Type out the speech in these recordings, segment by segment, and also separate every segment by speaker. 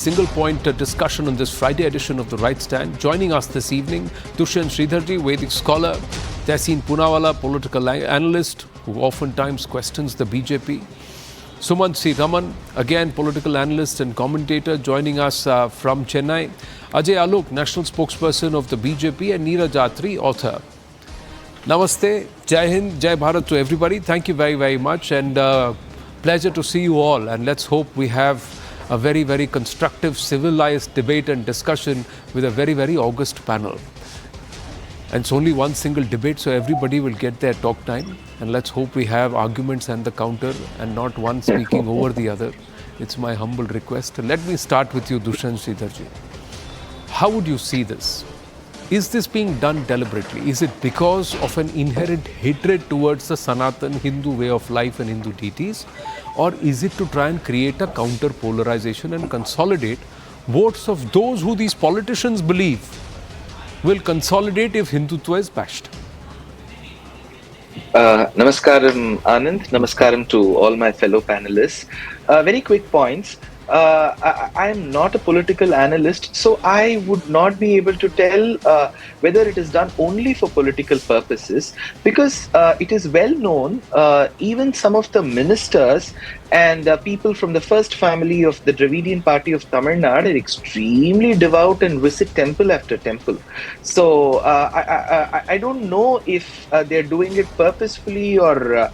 Speaker 1: Single point discussion on this Friday edition of The Right Stand. Joining us this evening, Dushyanth Sridhar, Vedic scholar, Tehseen Poonawalla, political analyst who oftentimes questions the BJP. Sumanth C Raman, again political analyst and commentator, joining us from Chennai. Ajay Alok, national spokesperson of the BJP, and Neeraj Atri, author. Namaste, Jai Hind, Jai Bharat to everybody. Thank you very, very much, and pleasure to see you all. And let's hope we have a very, very constructive, civilized debate and discussion with a very, very august panel. And it's only one single debate, so everybody will get their talk time. And let's hope we have arguments and the counter and not one speaking over the other. It's my humble request. Let me start with you, Dushyanth Sridharji. How would you see this? Is this being done deliberately? Is it because of an inherent hatred towards the Sanatana Hindu way of life and Hindu deities? Or is it to try and create a counter polarization and consolidate votes of those who these politicians believe will consolidate if Hindutva is bashed?
Speaker 2: Namaskaram, Anand. Namaskaram to all my fellow panelists. Very quick points. I am not a political analyst, so I would not be able to tell whether it is done only for political purposes, because it is well known, even some of the ministers and people from the first family of the Dravidian party of Tamil Nadu are extremely devout and visit temple after temple. So I don't know if they're doing it purposefully or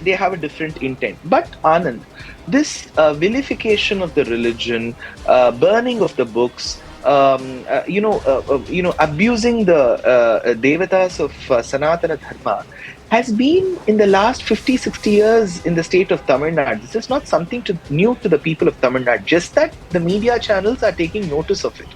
Speaker 2: they have a different intent. But Anand, this vilification of the religion, burning of the books, abusing the devatas of Sanatana Dharma has been in the last 50-60 years in the state of Tamil Nadu. This is not something new to the people of Tamil Nadu, just that the media channels are taking notice of it.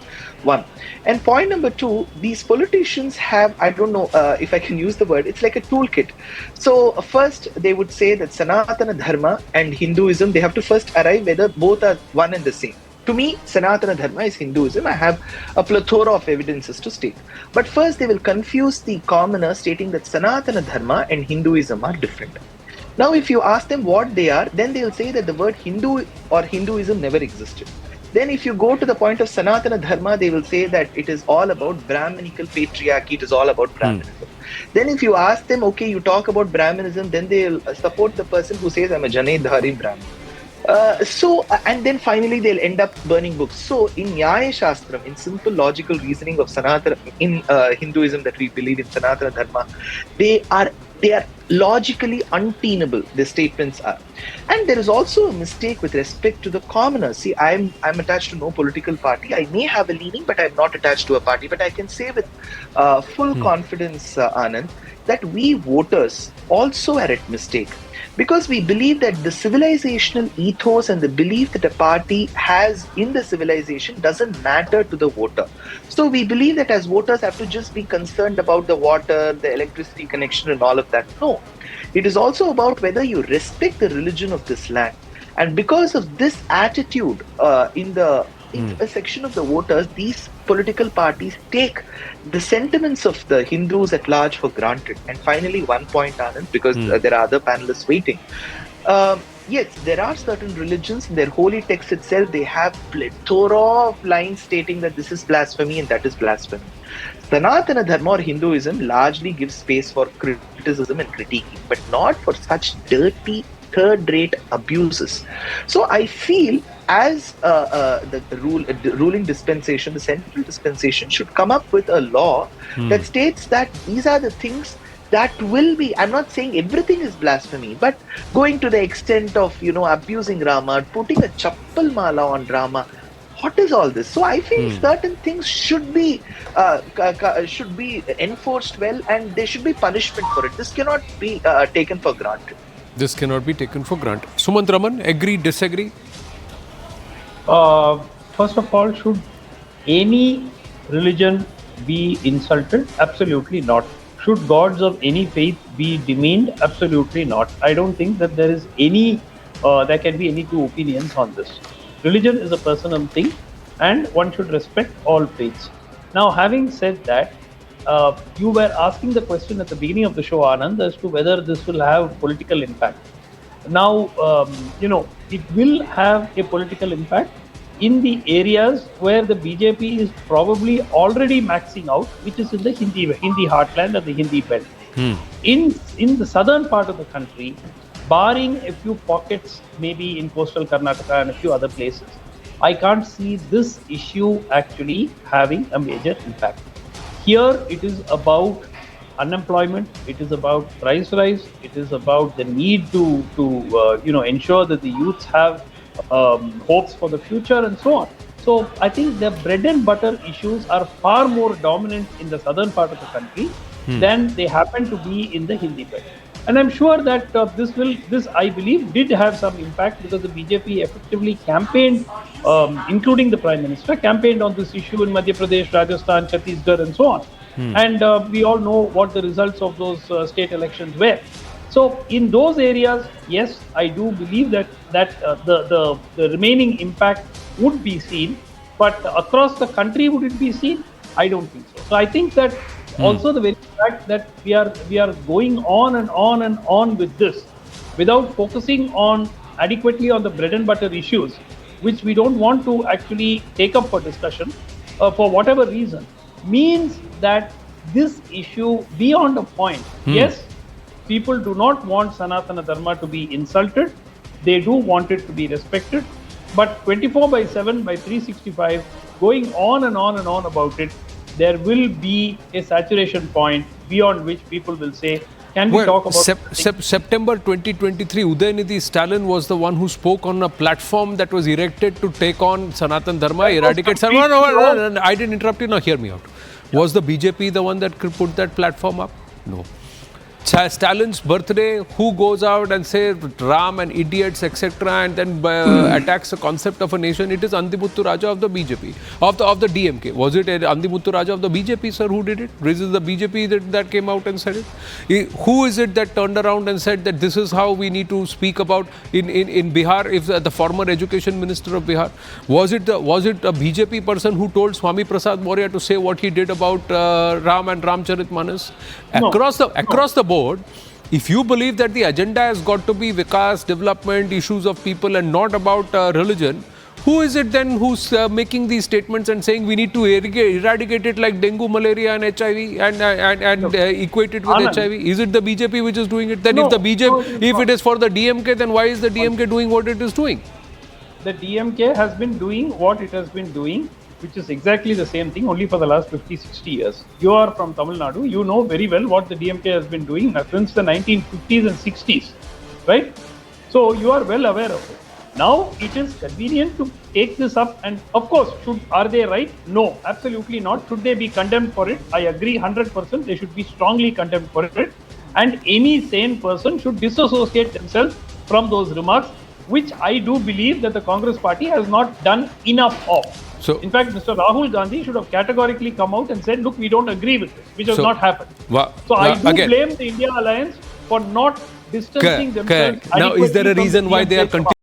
Speaker 2: One. And point number two, these politicians have, I don't know if I can use the word, it's like a toolkit. So first they would say that Sanatana Dharma and Hinduism, they have to first arrive whether both are one and the same. To me, Sanatana Dharma is Hinduism. I have a plethora of evidences to state. But first they will confuse the commoner, stating that Sanatana Dharma and Hinduism are different. Now if you ask them what they are, then they will say that the word Hindu or Hinduism never existed. Then if you go to the point of Sanatana Dharma, they will say that it is all about Brahminical patriarchy, it is all about Brahmanism. Then if you ask them, okay, you talk about Brahmanism, then they'll support the person who says, I'm a Janedhari Brahmin. And then finally they'll end up burning books. So in Nyaya Shastram, in simple logical reasoning of Sanatana, in Hinduism that we believe in Sanatana Dharma, they are logically untenable, the statements are. And there is also a mistake with respect to the commoners. See, I'm attached to no political party. I may have a leaning, but I'm not attached to a party. But I can say with full confidence, Anand, that we voters also are at mistake. Because we believe that the civilizational ethos and the belief that a party has in the civilization doesn't matter to the voter. So we believe that as voters have to just be concerned about the water, the electricity connection and all of that. No, it is also about whether you respect the religion of this land. And because of this attitude in a section of the voters, these political parties take the sentiments of the Hindus at large for granted. And finally, one point, Anand, because there are other panelists waiting. Yes, there are certain religions in their holy text itself, they have plethora of lines stating that this is blasphemy and that is blasphemy. Sanatana Dharma or Hinduism largely gives space for criticism and critiquing, but not for such dirty third-rate abuses. So I feel as the ruling dispensation, the central dispensation should come up with a law that states that these are the things that will be, I'm not saying everything is blasphemy, but going to the extent of, abusing Rama, putting a chappal mala on Rama, what is all this? So I feel certain things should be enforced well, and there should be punishment for it. This cannot be taken for granted.
Speaker 1: This cannot be taken for granted. Sumanth Raman, agree, disagree?
Speaker 3: First of all, should any religion be insulted? Absolutely not. Should gods of any faith be demeaned? Absolutely not. I don't think that there is there can be any two opinions on this. Religion is a personal thing, and one should respect all faiths. Now, having said that, you were asking the question at the beginning of the show, Anand, as to whether this will have political impact. Now, it will have a political impact in the areas where the BJP is probably already maxing out, which is in the Hindi heartland or the Hindi belt. In the southern part of the country, barring a few pockets, maybe in coastal Karnataka and a few other places, I can't see this issue actually having a major impact. Here, it is about unemployment. It is about price rise. It is about the need to ensure that the youths have hopes for the future and so on. So I think the bread and butter issues are far more dominant in the southern part of the country than they happen to be in the Hindi belt. And I'm sure that this I believe did have some impact, because the BJP effectively campaigned, including the Prime Minister, campaigned on this issue in Madhya Pradesh, Rajasthan, Chhattisgarh and so on. And we all know what the results of those state elections were. So in those areas, yes, I do believe that the remaining impact would be seen, but across the country, would it be seen? I don't think so. So I think that also the very fact that we are going on and on and on with this without focusing on adequately on the bread and butter issues, which we don't want to actually take up for discussion for whatever reason, means that this issue beyond a point, yes, people do not want Sanatana Dharma to be insulted. They do want it to be respected. But 24/7, by 365, going on and on and on about it, there will be a saturation point beyond which people will say, can we talk about...
Speaker 1: September 2023, Udayanidhi Stalin was the one who spoke on a platform that was erected to take on Sanatan Dharma, eradicate... No, I didn't interrupt you. Now hear me out. Yeah. Was the BJP the one that could put that platform up? No. Stalin's birthday, who goes out and says Ram and idiots, etc., and then attacks the concept of a nation? It is Andimuttu Raja of the BJP, of the DMK. Was it Andimuttu Raja of the BJP, sir, who did it? Is it the BJP that came out and said it? Who is it that turned around and said that this is how we need to speak about in Bihar? If the former education minister of Bihar, was it a BJP person who told Swami Prasad Maurya to say what he did about Ram and Ramcharitmanas? Across the board, if you believe that the agenda has got to be Vikas, development, issues of people and not about religion, who is it then who's making these statements and saying we need to eradicate it like dengue, malaria and HIV and equate it with Anand. HIV? Is it the BJP which is doing it? Then if it is for the DMK, then why is the DMK doing what it is doing?
Speaker 3: The DMK has been doing what it has been doing, which is exactly the same thing, only for the last 50-60 years. You are from Tamil Nadu, you know very well what the DMK has been doing since the 1950s and 60s, right? So you are well aware of it. Now it is convenient to take this up, and of course, are they right? No, absolutely not. Should they be condemned for it? I agree 100%, they should be strongly condemned for it. And any sane person should disassociate themselves from those remarks, which I do believe that the Congress party has not done enough of. So, in fact, Mr. Rahul Gandhi should have categorically come out and said, look, we don't agree with this, which has not happened. So I do blame the India Alliance for not distancing themselves.
Speaker 1: Now, is there a reason why they are continuing?